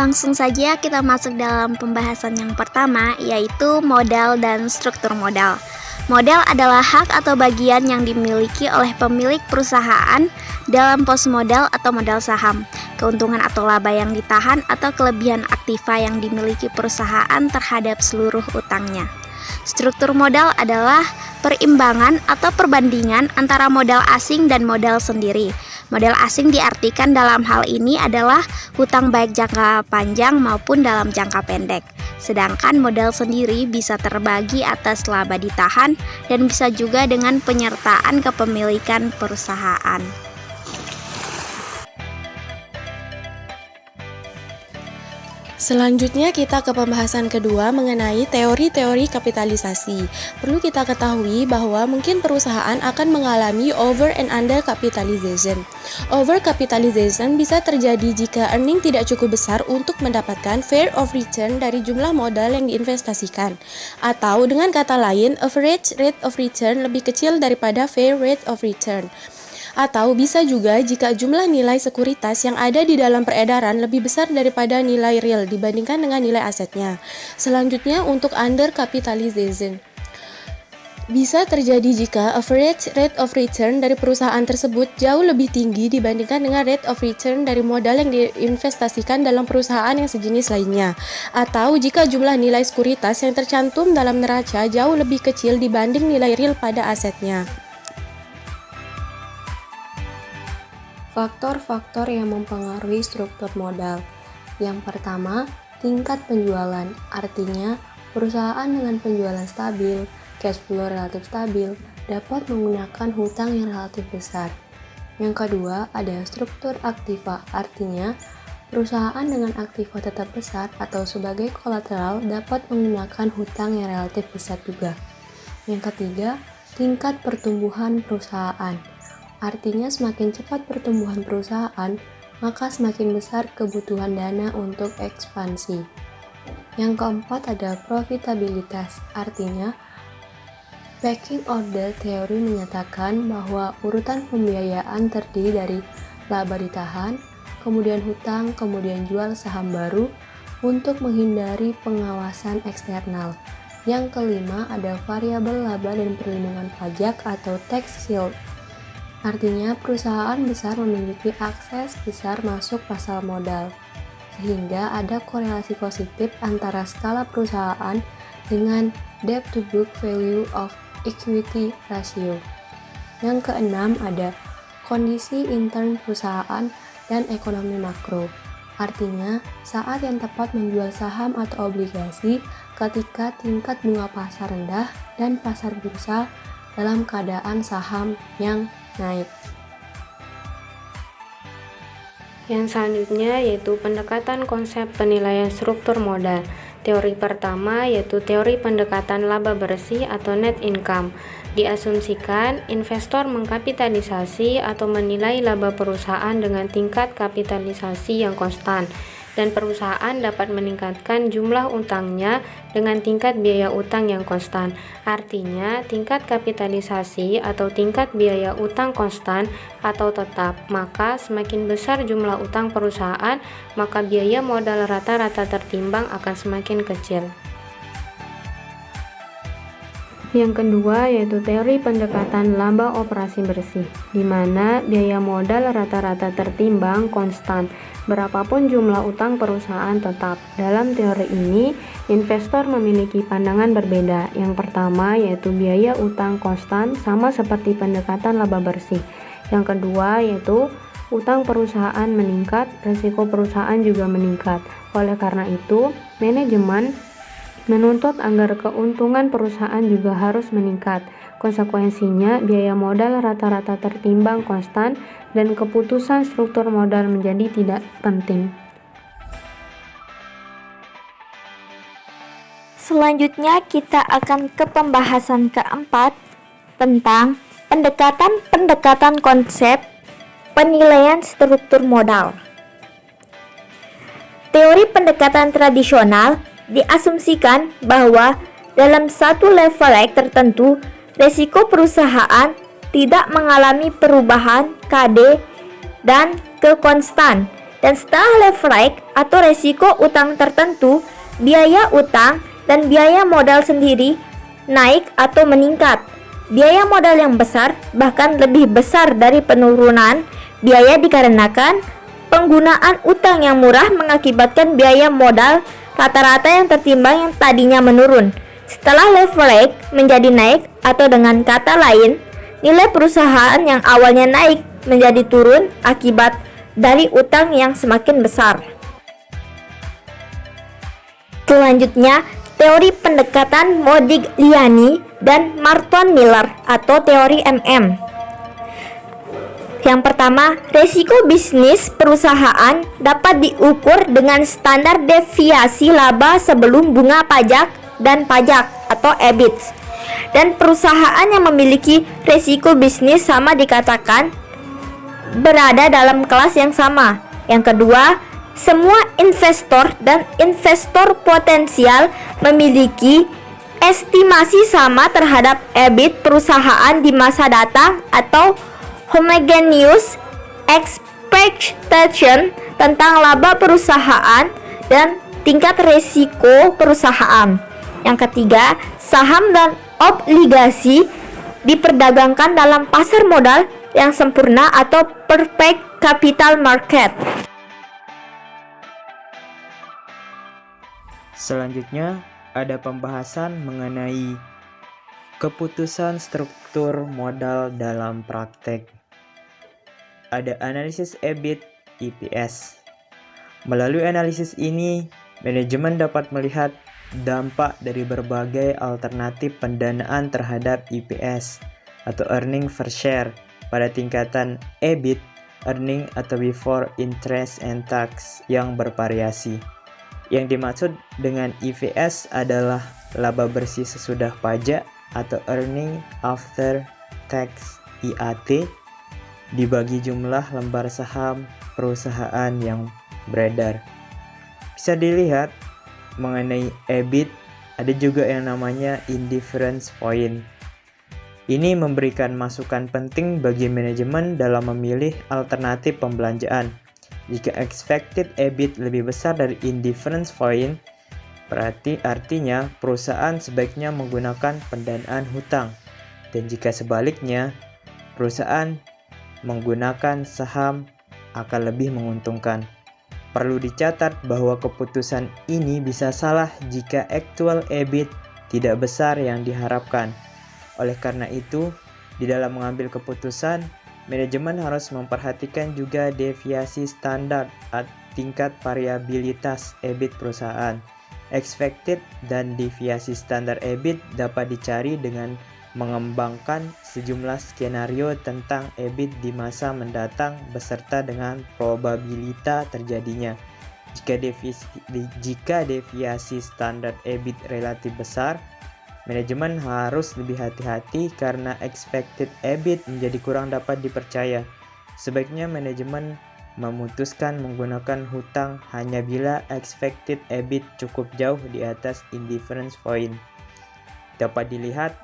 Langsung saja kita masuk dalam pembahasan yang pertama, yaitu modal dan struktur modal. Modal adalah hak atau bagian yang dimiliki oleh pemilik perusahaan dalam pos modal atau modal saham, keuntungan atau laba yang ditahan atau kelebihan aktiva yang dimiliki perusahaan terhadap seluruh utangnya. Struktur modal adalah perimbangan atau perbandingan antara modal asing dan modal sendiri. Modal asing diartikan dalam hal ini adalah hutang baik jangka panjang maupun dalam jangka pendek. Sedangkan modal sendiri bisa terbagi atas laba ditahan dan bisa juga dengan penyertaan kepemilikan perusahaan. Selanjutnya kita ke pembahasan kedua mengenai teori-teori kapitalisasi. Perlu kita ketahui bahwa mungkin perusahaan akan mengalami over and under capitalization. Over capitalization bisa terjadi jika earning tidak cukup besar untuk mendapatkan fair of return dari jumlah modal yang diinvestasikan. Atau dengan kata lain, average rate of return lebih kecil daripada fair rate of return. Atau bisa juga jika jumlah nilai sekuritas yang ada di dalam peredaran lebih besar daripada nilai real dibandingkan dengan nilai asetnya. Selanjutnya untuk under capitalization. Bisa terjadi jika average rate of return dari perusahaan tersebut jauh lebih tinggi dibandingkan dengan rate of return dari modal yang diinvestasikan dalam perusahaan yang sejenis lainnya. Atau jika jumlah nilai sekuritas yang tercantum dalam neraca jauh lebih kecil dibanding nilai real pada asetnya. Faktor-faktor yang mempengaruhi struktur modal. Yang pertama, tingkat penjualan. Artinya, perusahaan dengan penjualan stabil, cash flow relatif stabil, dapat menggunakan hutang yang relatif besar. Yang kedua, ada struktur aktiva. Artinya, perusahaan dengan aktiva tetap besar atau sebagai kolateral dapat menggunakan hutang yang relatif besar juga. Yang ketiga, tingkat pertumbuhan perusahaan. Artinya semakin cepat pertumbuhan perusahaan, maka semakin besar kebutuhan dana untuk ekspansi. Yang keempat ada profitabilitas. Artinya, pecking order teori menyatakan bahwa urutan pembiayaan terdiri dari laba ditahan, kemudian hutang, kemudian jual saham baru untuk menghindari pengawasan eksternal. Yang kelima ada variabel laba dan perlindungan pajak atau tax shield. Artinya perusahaan besar memiliki akses besar masuk pasar modal, sehingga ada korelasi positif antara skala perusahaan dengan debt to book value of equity ratio. Yang keenam ada kondisi intern perusahaan dan ekonomi makro. Artinya saat yang tepat menjual saham atau obligasi ketika tingkat bunga pasar rendah dan pasar bursa dalam keadaan saham yang naik. Yang selanjutnya yaitu pendekatan konsep penilaian struktur modal. Teori pertama yaitu teori pendekatan laba bersih atau net income. Diasumsikan investor mengkapitalisasi atau menilai laba perusahaan dengan tingkat kapitalisasi yang konstan, dan perusahaan dapat meningkatkan jumlah utangnya dengan tingkat biaya utang yang konstan. Artinya, tingkat kapitalisasi atau tingkat biaya utang konstan atau tetap, maka semakin besar jumlah utang perusahaan, maka biaya modal rata-rata tertimbang akan semakin kecil. Yang kedua yaitu teori pendekatan laba operasi bersih, di mana biaya modal rata-rata tertimbang konstan, berapapun jumlah utang perusahaan tetap. Dalam teori ini, investor memiliki pandangan berbeda. Yang pertama yaitu biaya utang konstan sama seperti pendekatan laba bersih. Yang kedua yaitu utang perusahaan meningkat, risiko perusahaan juga meningkat. Oleh karena itu, manajemen menuntut agar keuntungan perusahaan juga harus meningkat. Konsekuensinya, biaya modal rata-rata tertimbang konstan dan keputusan struktur modal menjadi tidak penting. Selanjutnya kita akan ke pembahasan keempat tentang pendekatan konsep penilaian struktur modal. Teori pendekatan tradisional diasumsikan bahwa dalam satu level tertentu, resiko perusahaan tidak mengalami perubahan KD dan kekonstan Dan setelah leverage atau resiko utang tertentu, biaya utang dan biaya modal sendiri naik atau meningkat. Biaya modal yang besar bahkan lebih besar dari penurunan biaya dikarenakan penggunaan utang yang murah mengakibatkan biaya modal rata-rata yang tertimbang yang tadinya menurun. Setelah leverage menjadi naik, atau dengan kata lain, nilai perusahaan yang awalnya naik menjadi turun akibat dari utang yang semakin besar. Selanjutnya, teori pendekatan Modigliani dan Martin Miller atau teori MM. Yang pertama, resiko bisnis perusahaan dapat diukur dengan standar deviasi laba sebelum bunga pajak dan pajak atau EBIT. Dan perusahaan yang memiliki resiko bisnis sama dikatakan berada dalam kelas yang sama. Yang kedua, semua investor dan investor potensial memiliki estimasi sama terhadap EBIT perusahaan di masa datang atau homogeneous expectation tentang laba perusahaan dan tingkat risiko perusahaan. Yang ketiga, saham dan obligasi diperdagangkan dalam pasar modal yang sempurna atau perfect capital market. Selanjutnya, ada pembahasan mengenai keputusan struktur modal dalam praktek. Ada analisis EBIT, EPS. Melalui analisis ini, manajemen dapat melihat dampak dari berbagai alternatif pendanaan terhadap EPS atau earning per share pada tingkatan EBIT, earning atau before interest and tax yang bervariasi. Yang dimaksud dengan EPS adalah laba bersih sesudah pajak atau earning after tax (IAT) dibagi jumlah lembar saham perusahaan yang beredar. Bisa dilihat mengenai EBIT, ada juga yang namanya indifference point. Ini memberikan masukan penting bagi manajemen dalam memilih alternatif pembelanjaan. Jika expected EBIT lebih besar dari indifference point, berarti artinya perusahaan sebaiknya menggunakan pendanaan hutang. Dan jika sebaliknya, perusahaan menggunakan saham akan lebih menguntungkan. Perlu dicatat bahwa keputusan ini bisa salah jika actual EBIT tidak besar yang diharapkan. Oleh karena itu, di dalam mengambil keputusan, manajemen harus memperhatikan juga deviasi standar atau tingkat variabilitas EBIT perusahaan. Expected dan deviasi standar EBIT dapat dicari dengan mengembangkan sejumlah skenario tentang EBIT di masa mendatang beserta dengan probabilitas terjadinya. Jika deviasi standar EBIT relatif besar, manajemen harus lebih hati-hati karena expected EBIT menjadi kurang dapat dipercaya. Sebaiknya manajemen memutuskan menggunakan hutang hanya bila expected EBIT cukup jauh di atas indifference point. Dapat dilihat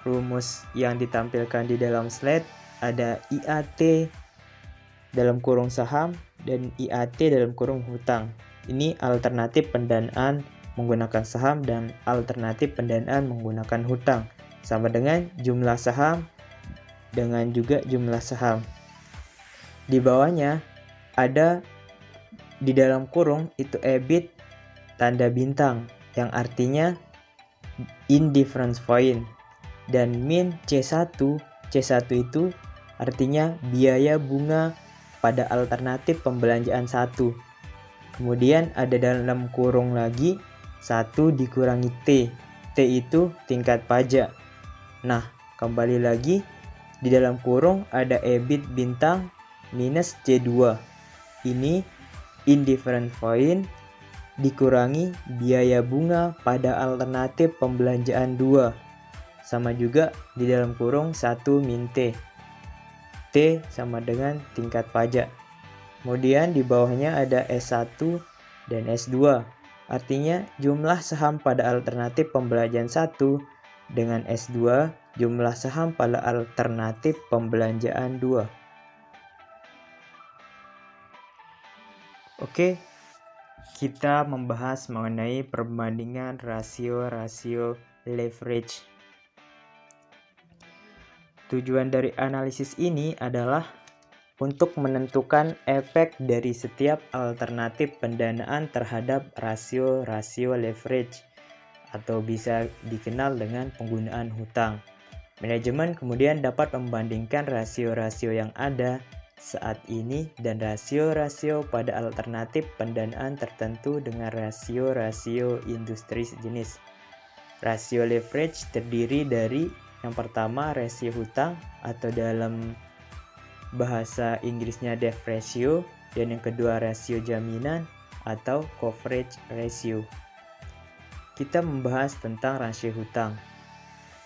rumus yang ditampilkan di dalam slide, ada IAT dalam kurung saham dan IAT dalam kurung hutang. Ini alternatif pendanaan menggunakan saham dan alternatif pendanaan menggunakan hutang, sama dengan jumlah saham dengan juga jumlah saham. Di bawahnya ada di dalam kurung itu EBIT tanda bintang yang artinya indifference point, dan min C1 itu artinya biaya bunga pada alternatif pembelanjaan 1. Kemudian ada dalam kurung lagi 1 dikurangi T itu tingkat pajak. Nah, kembali lagi di dalam kurung ada EBIT bintang minus C2. Ini indifference point dikurangi biaya bunga pada alternatif pembelanjaan 2. Sama juga di dalam kurung 1 min T. T sama dengan tingkat pajak. Kemudian di bawahnya ada S1 dan S2. Artinya jumlah saham pada alternatif pembelanjaan 1 dengan S2 jumlah saham pada alternatif pembelanjaan 2. Oke, kita membahas mengenai perbandingan rasio-rasio leverage. Tujuan dari analisis ini adalah untuk menentukan efek dari setiap alternatif pendanaan terhadap rasio-rasio leverage atau bisa dikenal dengan penggunaan hutang. Manajemen kemudian dapat membandingkan rasio-rasio yang ada saat ini dan rasio-rasio pada alternatif pendanaan tertentu dengan rasio-rasio industri sejenis. Rasio leverage terdiri dari yang pertama rasio hutang atau dalam bahasa Inggrisnya debt ratio, dan yang kedua rasio jaminan atau coverage ratio. Kita membahas tentang rasio hutang,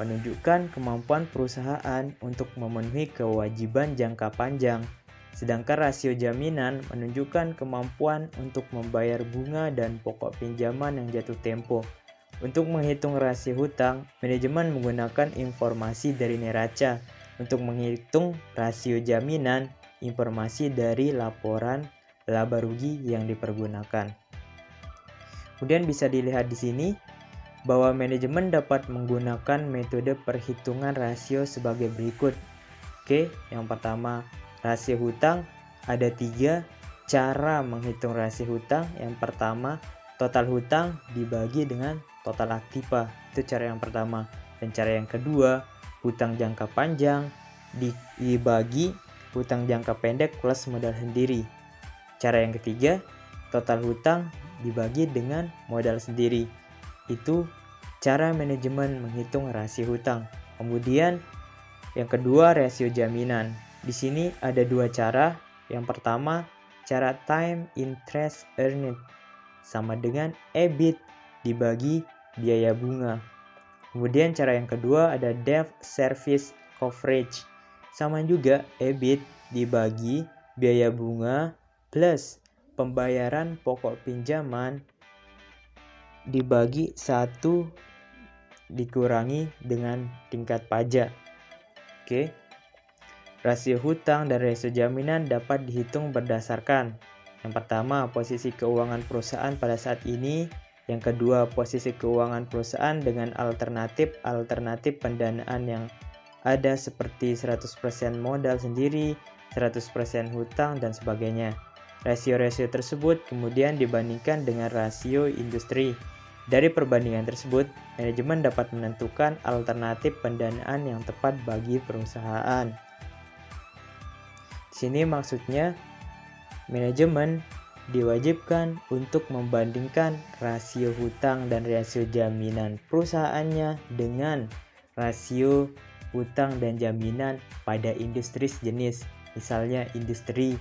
menunjukkan kemampuan perusahaan untuk memenuhi kewajiban jangka panjang, sedangkan rasio jaminan menunjukkan kemampuan untuk membayar bunga dan pokok pinjaman yang jatuh tempo. Untuk menghitung rasio hutang, manajemen menggunakan informasi dari neraca. Untuk menghitung rasio jaminan, informasi dari laporan laba rugi yang dipergunakan. Kemudian bisa dilihat di sini bahwa manajemen dapat menggunakan metode perhitungan rasio sebagai berikut. Oke, yang pertama rasio hutang. Ada 3 cara menghitung rasio hutang. Yang pertama, total hutang dibagi dengan total aktiva. Itu cara yang pertama. Dan cara yang kedua, hutang jangka panjang dibagi hutang jangka pendek plus modal sendiri. Cara yang ketiga, total hutang dibagi dengan modal sendiri. Itu cara manajemen menghitung rasio hutang. Kemudian yang kedua, rasio jaminan. Di sini ada 2 cara. Yang pertama, cara time interest earned sama dengan EBIT dibagi biaya bunga. Kemudian cara yang kedua ada debt service coverage, sama juga EBIT dibagi biaya bunga plus pembayaran pokok pinjaman dibagi 1 dikurangi dengan tingkat pajak. Oke. Rasio hutang dan rasio jaminan dapat dihitung berdasarkan yang pertama, posisi keuangan perusahaan pada saat ini. Yang kedua, posisi keuangan perusahaan dengan alternatif pendanaan yang ada seperti 100% modal sendiri, 100% hutang, dan sebagainya. Rasio-rasio tersebut kemudian dibandingkan dengan rasio industri. Dari perbandingan tersebut, manajemen dapat menentukan alternatif pendanaan yang tepat bagi perusahaan. Di sini maksudnya manajemen diwajibkan untuk membandingkan rasio hutang dan rasio jaminan perusahaannya dengan rasio hutang dan jaminan pada industri sejenis, misalnya industri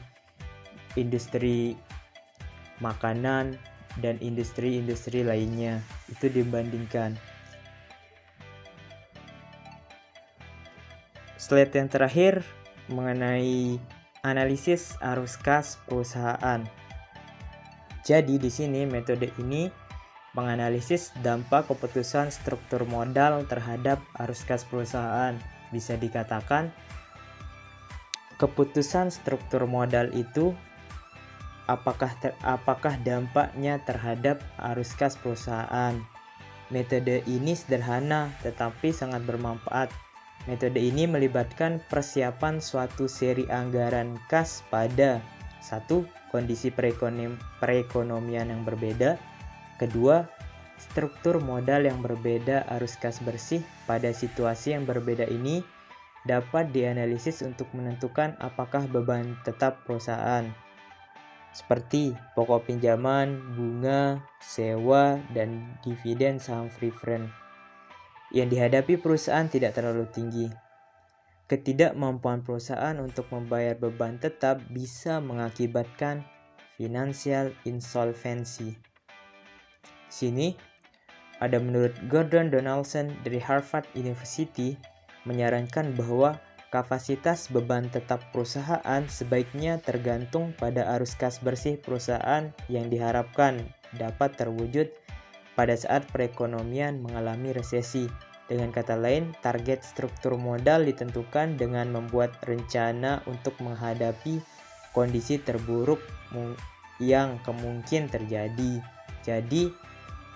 makanan dan industri lainnya, itu dibandingkan. Slide yang terakhir mengenai analisis arus kas perusahaan. Jadi di sini metode ini menganalisis dampak keputusan struktur modal terhadap arus kas perusahaan. Bisa dikatakan keputusan struktur modal itu apakah dampaknya terhadap arus kas perusahaan. Metode ini sederhana tetapi sangat bermanfaat. Metode ini melibatkan persiapan suatu seri anggaran kas pada 1. Kondisi perekonomian yang berbeda. Kedua, struktur modal yang berbeda. Arus kas bersih pada situasi yang berbeda ini dapat dianalisis untuk menentukan apakah beban tetap perusahaan seperti pokok pinjaman, bunga, sewa, dan dividen saham preferred yang dihadapi perusahaan tidak terlalu tinggi. Ketidakmampuan perusahaan untuk membayar beban tetap bisa mengakibatkan financial insolvency. Sini ada menurut Gordon Donaldson dari Harvard University menyarankan bahwa kapasitas beban tetap perusahaan sebaiknya tergantung pada arus kas bersih perusahaan yang diharapkan dapat terwujud pada saat perekonomian mengalami resesi. Dengan kata lain, target struktur modal ditentukan dengan membuat rencana untuk menghadapi kondisi terburuk yang kemungkinan terjadi. Jadi,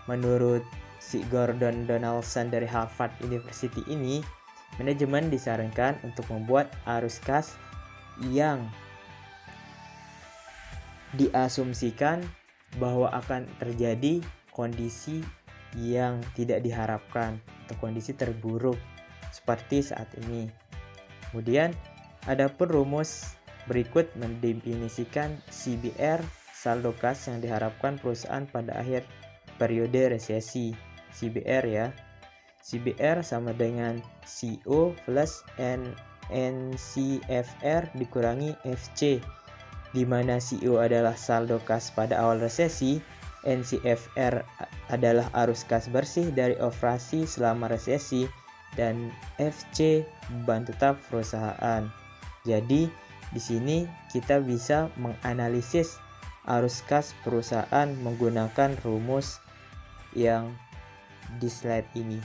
menurut si Gordon Donaldson dari Harvard University ini, manajemen disarankan untuk membuat arus kas yang diasumsikan bahwa akan terjadi kondisi yang tidak diharapkan atau kondisi terburuk seperti saat ini. Kemudian, adapun rumus berikut mendefinisikan CBR, saldo kas yang diharapkan perusahaan pada akhir periode resesi. CBR ya. CBR sama dengan CO plus NCFR dikurangi FC, di mana CO adalah saldo kas pada awal resesi, NCFR adalah arus kas bersih dari operasi selama resesi, dan FC beban tetap perusahaan. Jadi, di sini kita bisa menganalisis arus kas perusahaan menggunakan rumus yang di slide ini.